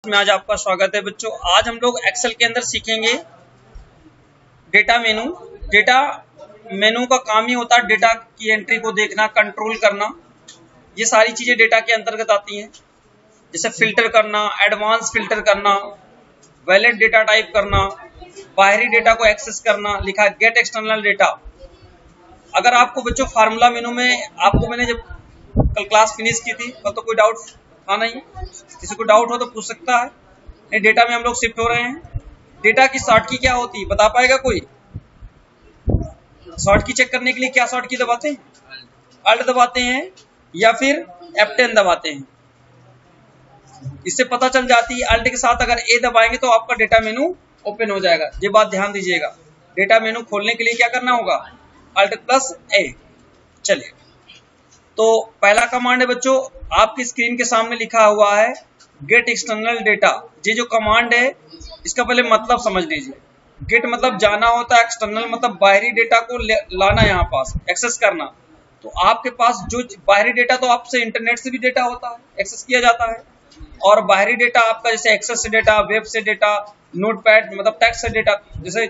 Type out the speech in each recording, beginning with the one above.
में आज आपका स्वागत है बच्चों। आज हम लोग एक्सेल के अंदर सीखेंगे डेटा मेनू। डेटा मेनू का काम ही होता है डेटा की एंट्री को देखना, कंट्रोल करना। ये सारी चीजें डेटा के अंतर्गत आती हैं, जैसे फिल्टर करना, एडवांस फिल्टर करना, वैलिड डेटा टाइप करना, बाहरी डेटा को एक्सेस करना। लिखा है गेट एक्सटर्नल डेटा। अगर आपको बच्चों फार्मूला मेनू में आपको मैंने जब कल क्लास फिनिश की थी तो कोई डाउट था नहीं? किसी को डाउट हो तो पूछ सकता है। डेटा में हम लोग शिफ्ट हो रहे हैं। डेटा की शॉर्ट की क्या होती है बता पाएगा कोई? शॉर्ट की चेक करने के लिए क्या शॉर्ट की दबाते हैं? अल्ट दबाते हैं या फिर F10 दबाते हैं। इससे पता चल जाती है अल्ट के साथ अगर ए दबाएंगे तो आपका डेटा मेनू ओपन हो जाएगा। ये बात ध्यान दीजिएगा। डेटा मेनू खोलने के लिए क्या करना होगा? अल्ट प्लस ए। चलिए, तो पहला कमांड है बच्चों, आपकी स्क्रीन के सामने लिखा हुआ है गेट एक्सटर्नल डेटा। ये जो कमांड है इसका पहले मतलब समझ लीजिए। गेट मतलब जाना होता है, एक्सटर्नल मतलब बाहरी डेटा को लाना, यहाँ पास एक्सेस करना। तो आपके पास जो बाहरी डेटा तो आपसे इंटरनेट से भी डेटा होता है, एक्सेस किया जाता है। और बाहरी डेटा आपका जैसे एक्सेस से डेटा, वेब से डेटा, नोटपैड मतलब टेक्स्ट से डेटा, जैसे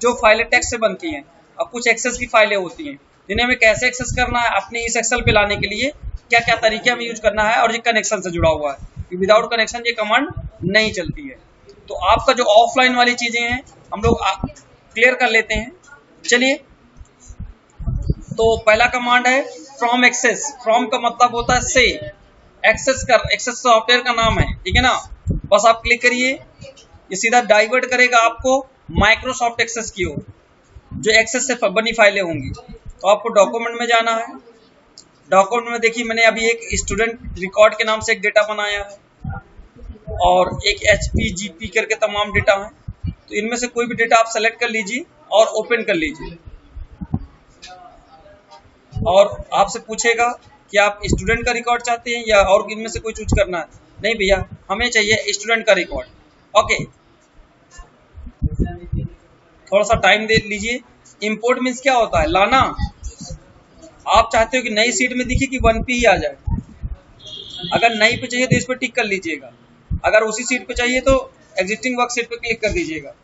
जो फाइलें टेक्स्ट से बनती हैं। अब कुछ एक्सेस की फाइलें होती हैं जिन्हें हमें कैसे एक्सेस करना है, अपने इस एक्सेल पे लाने के लिए क्या क्या तरीके हमें यूज करना है। और ये कनेक्शन से जुड़ा हुआ है, विदाउट कनेक्शन ये कमांड नहीं चलती है। तो आपका जो ऑफलाइन वाली चीजें हैं हम लोग क्लियर कर लेते हैं। चलिए, तो पहला कमांड है फ्रॉम एक्सेस। फ्रॉम का मतलब होता है से, एक्सेस कर, एक्सेस सॉफ्टवेयर का नाम है, ठीक है ना। बस आप क्लिक करिए, ये सीधा डाइवर्ट करेगा आपको माइक्रोसॉफ्ट एक्सेस की ओर, जो एक्सेस से बनी फाइलें होंगी। तो आपको डॉक्यूमेंट में जाना है। डॉक्यूमेंट में देखिए मैंने अभी एक स्टूडेंट रिकॉर्ड के नाम से एक डेटा बनाया है और एक HPGP करके तमाम डेटा है। तो इनमें से कोई भी डेटा आप सेलेक्ट कर लीजिए और ओपन कर लीजिए। और आपसे पूछेगा कि आप स्टूडेंट का रिकॉर्ड चाहते हैं या और इनमें से कोई चूज करना है। नहीं भैया, हमें चाहिए स्टूडेंट का रिकॉर्ड। ओके, थोड़ा सा टाइम दे लीजिए। इंपोर्ट मीन्स क्या होता है? लाना। आप चाहते हो कि नई सीट में दिखे कि 1P ही आ जाए। अगर नई पे चाहिए तो इस पर टिक कर लीजिएगा। अगर उसी सीट पे चाहिए तो एग्जिस्टिंग वर्क सीट पे क्लिक कर दीजिएगा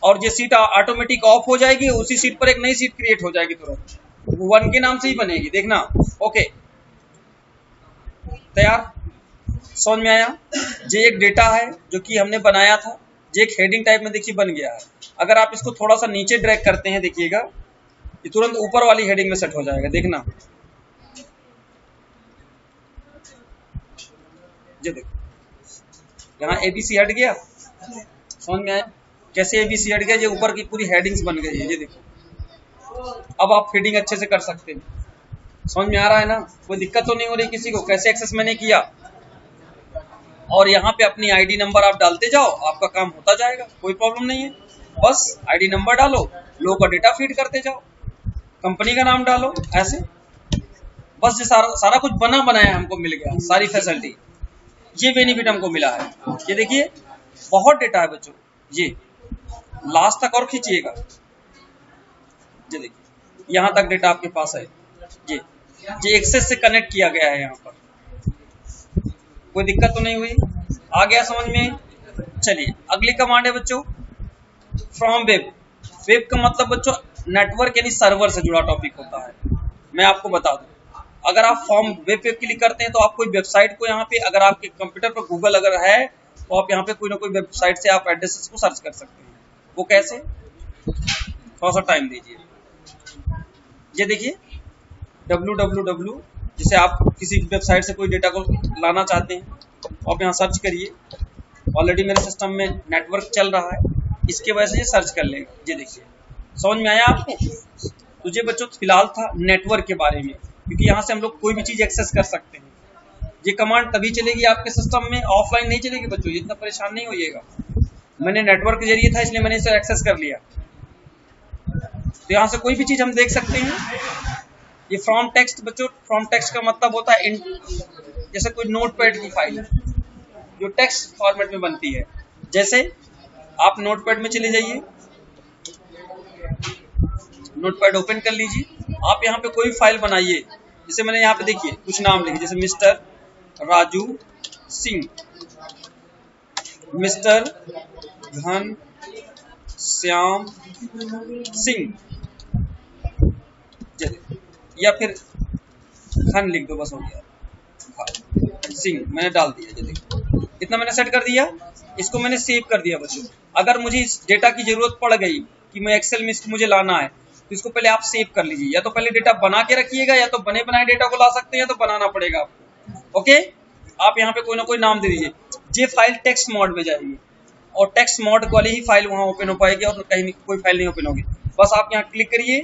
और ये सीट ऑटोमेटिक ऑफ हो जाएगी। उसी सीट पर एक नई सीट क्रिएट हो जाएगी तुरंत, 1 के नाम से ही बनेगी, देखना। ओके, तैयार? समझ में आया? ये एक डेटा है जो कि हमने बनाया था। ये एक हेडिंग टाइप में देखिए बन गया है। अगर आप इसको थोड़ा सा नीचे ड्रैग करते हैं, देखिएगा ये तुरंत ऊपर वाली हेडिंग में सेट हो जाएगा, देखना। ये देखो, यहाँ ABC हट गया। समझ में आया कैसे ABC हट गया? ये ऊपर की पूरी हेडिंग्स बन गई है, ये देखो। अब आप फीडिंग अच्छे से कर सकते हैं। समझ में आ रहा है ना? कोई दिक्कत तो नहीं हो रही किसी को? कैसे एक्सेस मैंने किया। और यहाँ पे अपनी ID नंबर आप डालते जाओ, आपका काम होता जाएगा, कोई प्रॉब्लम नहीं है। बस ID नंबर डालो, लोगों का डेटा फीड करते जाओ, कंपनी का नाम डालो, ऐसे बस। ये सारा कुछ बना बनाया हमको मिल गया, सारी फैसिलिटी, ये बेनिफिट हमको मिला है। ये देखिए बहुत डेटा है बच्चों, ये लास्ट तक और खींचिएगा। ये देखिए यहाँ तक डेटा आपके पास है। ये एक्सेस से कनेक्ट किया गया है यहाँ पर, कोई दिक्कत तो नहीं हुई? आ गया समझ में? चलिए, अगली कमांड है बच्चों फ्रॉम वेब। वेब का मतलब बच्चों नेटवर्क यानी सर्वर से जुड़ा टॉपिक होता है। मैं आपको बता दूं, अगर आप फ्रॉम वेब पे क्लिक करते हैं तो आप कोई वेबसाइट को यहाँ पे, अगर आपके कंप्यूटर पर गूगल अगर है तो आप यहाँ पे कोई ना कोई वेबसाइट से आप एड्रेसेस को सर्च कर सकते हैं। वो कैसे? थोड़ा सा टाइम दीजिए। ये देखिए www, जैसे आप किसी वेबसाइट से कोई डेटा को लाना चाहते हैं तो आप यहाँ सर्च करिए। ऑलरेडी मेरे सिस्टम में नेटवर्क चल रहा है, इसके वजह से ये सर्च कर लेगा। ये देखिए, समझ में आया आपको? तो ये बच्चों फिलहाल था नेटवर्क के बारे में, क्योंकि यहाँ से हम लोग कोई भी चीज एक्सेस कर सकते हैं। ये कमांड तभी चलेगी आपके सिस्टम में, ऑफलाइन नहीं चलेगी बच्चों, इतना परेशान नहीं होइएगा। मैंने नेटवर्क के जरिए था इसलिए मैंने इसे एक्सेस कर लिया। तो यहाँ से कोई भी चीज हम देख सकते हैं। ये फ्रॉम टेक्स्ट बच्चों, फ्रॉम टेक्स्ट का मतलब होता है जैसे कोई नोटपैड की फाइल जो टेक्स्ट फॉर्मेट में बनती है। जैसे आप नोटपैड में चले जाइए, नोटपैड ओपन कर लीजिए। आप यहाँ पे कोई फाइल बनाइए, जैसे मैंने यहाँ पे देखिए कुछ नाम लिखे, जैसे मिस्टर राजू सिंह, मिस्टर घन श्याम सिंह, या फिर घन लिख दो, बस हो गया, सिंह मैंने डाल दिया। ये देखो इतना मैंने सेट कर दिया, इसको मैंने सेव कर दिया बच्चों। अगर मुझे इस डेटा की जरूरत पड़ गई कि मैं एक्सेल में इसको मुझे लाना है, तो इसको पहले आप सेव कर लीजिए। या तो पहले डेटा बना के रखिएगा, या तो बने बनाए डेटा को ला सकते हैं, या तो बनाना पड़ेगा आपको। ओके, आप यहाँ पे कोई ना कोई नाम दे दीजिए। ये फाइल टेक्स्ट मोड में जाएगी और टेक्स्ट मोड वाली ही फाइल वहां ओपन हो पाएगी और कहीं कोई फाइल नहीं ओपन होगी। बस आप यहाँ क्लिक करिए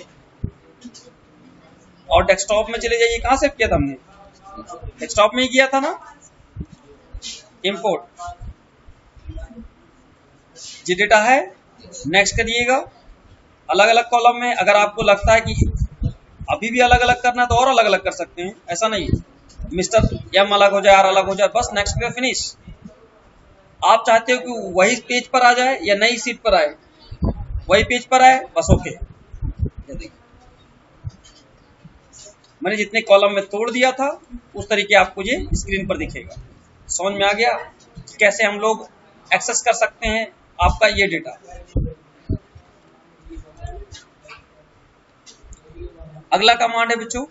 और डेस्कटॉप में चले जाइए। कहाँ सेव किया था हमने? डेस्कटॉप में ही किया था ना। इंपोर्ट, ये डेटा है, नेक्स्ट करिएगा। अलग अलग कॉलम में, अगर आपको लगता है कि अभी भी अलग अलग करना है तो और अलग अलग कर सकते हैं, ऐसा नहीं है। मिस्टर एम अलग हो जाए, आर अलग हो जाए, बस नेक्स्ट पे फिनिश। आप चाहते हो कि वही पेज पर आ जाए या नई सीट पर आए? वही पेज पर आए, बस ओके। मैंने जितने कॉलम में तोड़ दिया था उस तरीके आपको ये स्क्रीन पर दिखेगा। समझ में आ गया कैसे हम लोग एक्सेस कर सकते हैं आपका ये डेटा। अगला कमांड है बच्चों,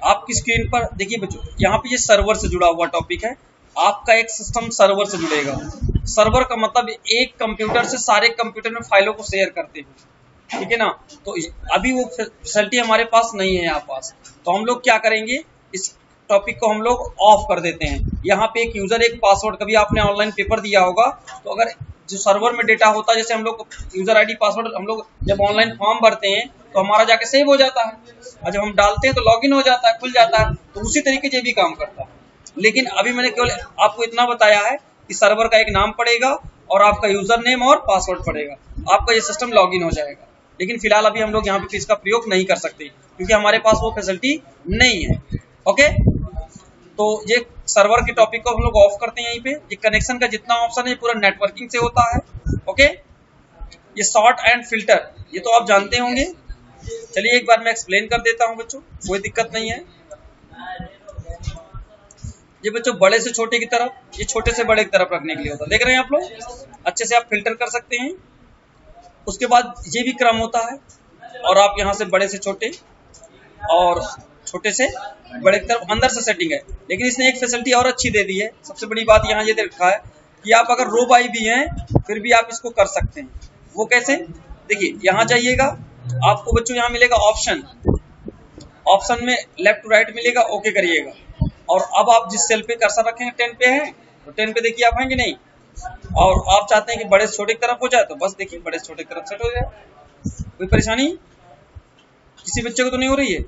आपकी स्क्रीन पर देखिए बच्चों, यहाँ पे ये सर्वर से जुड़ा हुआ टॉपिक है। आपका एक सिस्टम सर्वर से जुड़ेगा। सर्वर का मतलब एक कंप्यूटर से सारे कंप्यूटर में फाइलों को शेयर करते हैं, ठीक है ना। तो अभी वो फैसिलिटी हमारे पास नहीं है यहाँ पास, तो हम लोग क्या करेंगे, इस टॉपिक को हम लोग ऑफ कर देते हैं। यहाँ पे एक यूजर एक पासवर्ड, कभी आपने ऑनलाइन पेपर दिया होगा तो अगर जो सर्वर में डेटा होता है, जैसे हम लोग यूजर आईडी पासवर्ड हम लोग जब ऑनलाइन फॉर्म भरते हैं तो हमारा जाके सेव हो जाता है, और जब हम डालते हैं तो लॉगिन हो जाता है, खुल जाता है। तो उसी तरीके से भी काम करता है। लेकिन अभी मैंने केवल आपको इतना बताया है कि सर्वर का एक नाम पड़ेगा और आपका यूजर नेम और पासवर्ड पड़ेगा, आपका ये सिस्टम लॉगिन हो जाएगा। लेकिन फिलहाल अभी हम लोग यहाँ पे इसका प्रयोग नहीं कर सकते क्योंकि हमारे पास वो फैसिलिटी नहीं है। ओके, तो ये सर्वर के टॉपिक को हम लोग ऑफ करते हैं। यहीं पे ये कनेक्शन का जितना ऑप्शन है पूरा नेटवर्किंग से होता है। ओके, ये सॉर्ट एंड फिल्टर ये तो आप जानते होंगे। चलिए एक बार मैं एक्सप्लेन कर देता हूँ बच्चों, कोई दिक्कत नहीं है। ये बच्चों बड़े से छोटे की तरफ, ये छोटे से बड़े की तरफ रखने के लिए होता है। देख रहे हैं आप लोग, अच्छे से आप फिल्टर कर सकते हैं। उसके बाद ये भी क्रम होता है और आप यहाँ से बड़े से छोटे और छोटे से बड़े की तरफ अंदर से सेटिंग है। लेकिन इसने एक फैसिलिटी और अच्छी दे दी है। सबसे बड़ी बात यहाँ ये रखा है कि आप अगर रो बाई भी हैं फिर भी आप इसको कर सकते हैं। वो कैसे? देखिए यहाँ जाइएगा, आपको बच्चों यहाँ मिलेगा ऑप्शन, ऑप्शन में लेफ्ट टू राइट मिलेगा, ओके करिएगा। और अब आप जिस सेल पे कर्सर रखेंगे 10 पे है तो 10 पे देखिए आप हैं कि नहीं। और आप चाहते हैं कि बड़े से छोटे की तरफ हो जाए तो बस देखिए बड़े से छोटे की तरफ सेट हो जाए। कोई परेशानी किसी बच्चे को तो नहीं हो रही है?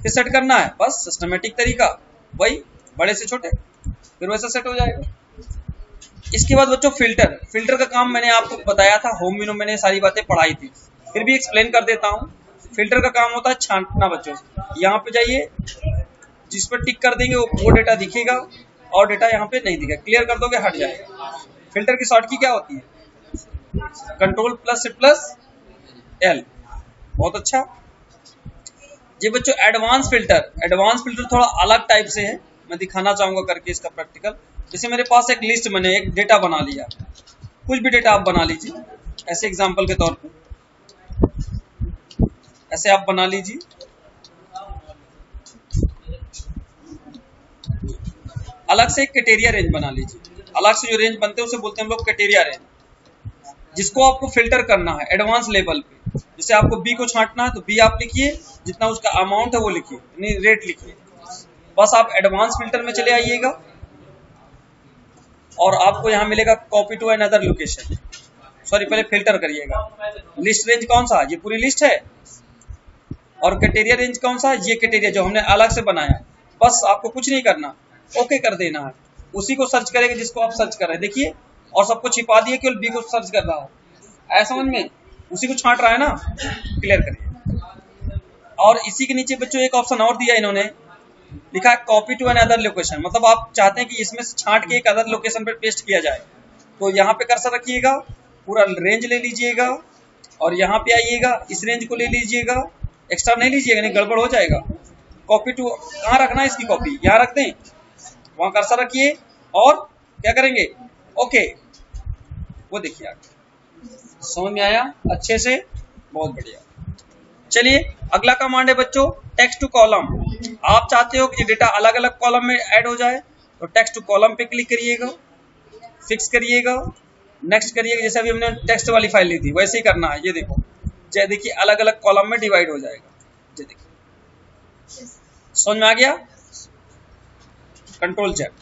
फिर सेट करना है बस सिस्टमेटिक तरीका, वही बड़े से छोटे, फिर वैसा सेट हो जाएगा। इसके बाद बच्चों फिल्टर, फिल्टर का काम मैंने आपको बताया था, होम मेनू मैंने सारी बातें पढ़ाई थी, फिर भी एक्सप्लेन कर देता हूँ। फिल्टर का काम होता है छांटना बच्चों। यहाँ पे जाइए, जिस पर टिक कर देंगे वो डेटा दिखेगा और डेटा यहाँ पे नहीं दिखेगा, क्लियर कर दोगे हट जाएगा। फिल्टर की शॉर्ट की क्या होती है? Ctrl+C+L। बहुत अच्छा। ये बच्चों एडवांस फिल्टर, एडवांस फिल्टर थोड़ा अलग टाइप से है, मैं दिखाना चाहूंगा करके इसका प्रैक्टिकल। जैसे मेरे पास एक लिस्ट, मैंने एक डेटा बना लिया, कुछ भी डेटा आप बना लीजिए, ऐसे एग्जांपल के तौर पे ऐसे आप बना लीजिए। अलग से एक क्राइटेरिया रेंज बना लीजिए। अलग से जो रेंज बनते हैं उसे बोलते हैं हम लोग क्राइटेरिया रेंज, जिसको आपको फिल्टर करना है एडवांस लेवल पे। जैसे आपको बी को छांटना है तो बी आप लिखिए, जितना उसका अमाउंट है वो लिखिए, यानी रेट लिखिए। बस आप एडवांस फिल्टर में चले आइएगा और आपको यहाँ मिलेगा copy to another location. Sorry, पहले फिल्टर करिएगा। लिस्ट रेंज कौन सा? ये पूरी लिस्ट है। और क्राइटेरिया रेंज कौन सा? ये क्राइटेरिया जो हमने अलग से बनाया। बस आपको कुछ नहीं करना, ओके कर देना है। उसी को सर्च करेंगे जिसको आप सर्च कर रहे हैं, देखिए, और सबको छिपा दिए, केवल बी को सर्च कर रहा है। ऐसा समझ में, उसी को छांट रहा है ना, क्लियर करिए। और इसी के नीचे बच्चों एक ऑप्शन और दिया इन्होंने, लिखा है कॉपी टू अनदर लोकेशन। मतलब आप चाहते हैं कि इसमें से छांट के एक अदर लोकेशन पर पेस्ट किया जाए, तो यहाँ पे कर्सर रखिएगा, पूरा रेंज ले लीजिएगा और यहाँ पे आइएगा, इस रेंज को ले लीजिएगा, एक्स्ट्रा नहीं लीजिएगा, नहीं गड़बड़ हो जाएगा। कॉपी टू कहाँ रखना है? इसकी कॉपी यहाँ रख दें, वहां कर्सर रखिए और क्या करेंगे? ओके। वो देखिए आगे। समझ में आया अच्छे से? बहुत बढ़िया। चलिए अगला कमांड है बच्चों टेक्स्ट टू कॉलम। आप चाहते हो कि डेटा अलग अलग कॉलम में ऐड हो जाए तो टेक्स्ट टू कॉलम पे क्लिक करिएगा, फिक्स करिएगा, नेक्स्ट करिएगा। जैसे अभी हमने टेक्स्ट वाली फाइल ली थी वैसे ही करना है। ये देखो जय देखिए अलग अलग कॉलम में डिवाइड हो जाएगा। ये देखिए समझ में आ गया? Control check.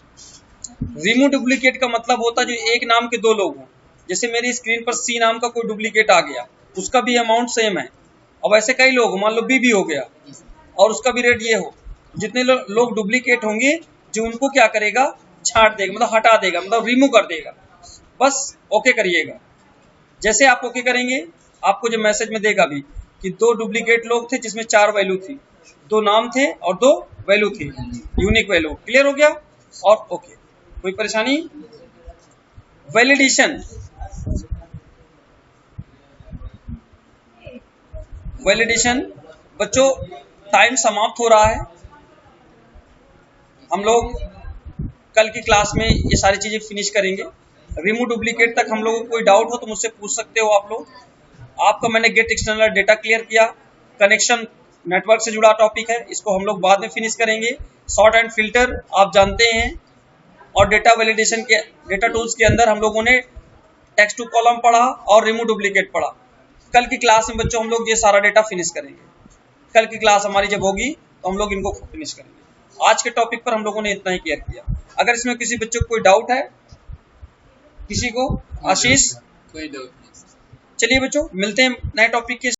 रिमूव डुप्लीकेट का मतलब होता है जो एक नाम के दो लोग हों। जैसे मेरी स्क्रीन पर सी नाम का कोई डुप्लीकेट आ गया, उसका भी अमाउंट सेम है। अब ऐसे कई लोग, मान लो बी भी हो गया और उसका भी रेट ये हो, जितने लोग डुप्लीकेट होंगे जो उनको क्या करेगा, छांट देगा, मतलब हटा देगा, मतलब रिमूव कर देगा। बस ओके करिएगा। जैसे आप ओके करेंगे आपको जो मैसेज में देगा भी कि दो डुप्लीकेट लोग थे जिसमें 4 वैल्यू थी, 2 नाम थे और 2 वैल्यू थी, यूनिक वैल्यू। क्लियर हो गया? और ओके, कोई परेशानी? वैलिडेशन। वैलिडेशन बच्चों टाइम समाप्त हो रहा है। हम लोग कल की क्लास में ये सारी चीजें फिनिश करेंगे। रिमूव डुप्लीकेट तक हम लोगों को कोई डाउट हो तो मुझसे पूछ सकते हो आप लोग। आपका मैंने गेट एक्सटर्नल डेटा क्लियर किया। कनेक्शन नेटवर्क से जुड़ा टॉपिक है, इसको हम लोग बाद में फिनिश करेंगे। सॉर्ट एंड फिल्टर आप जानते हैं, और डेटा वैलिडेशन के डेटा टूल्स के अंदर हम लोगों ने टेक्स्ट टू कॉलम पढ़ा और रिमूव डुप्लीकेट पढ़ा। कल की क्लास में बच्चों हम लोग ये सारा डेटा फिनिश करेंगे। कल की क्लास हमारी जब होगी तो हम लोग इनको फिनिश करेंगे। आज के टॉपिक पर हम लोगों ने इतना ही क्लियर किया। अगर इसमें किसी बच्चे को कोई डाउट है, किसी को? आशीष? कोई डाउट नहीं। चलिए बच्चों मिलते हैं नए टॉपिक के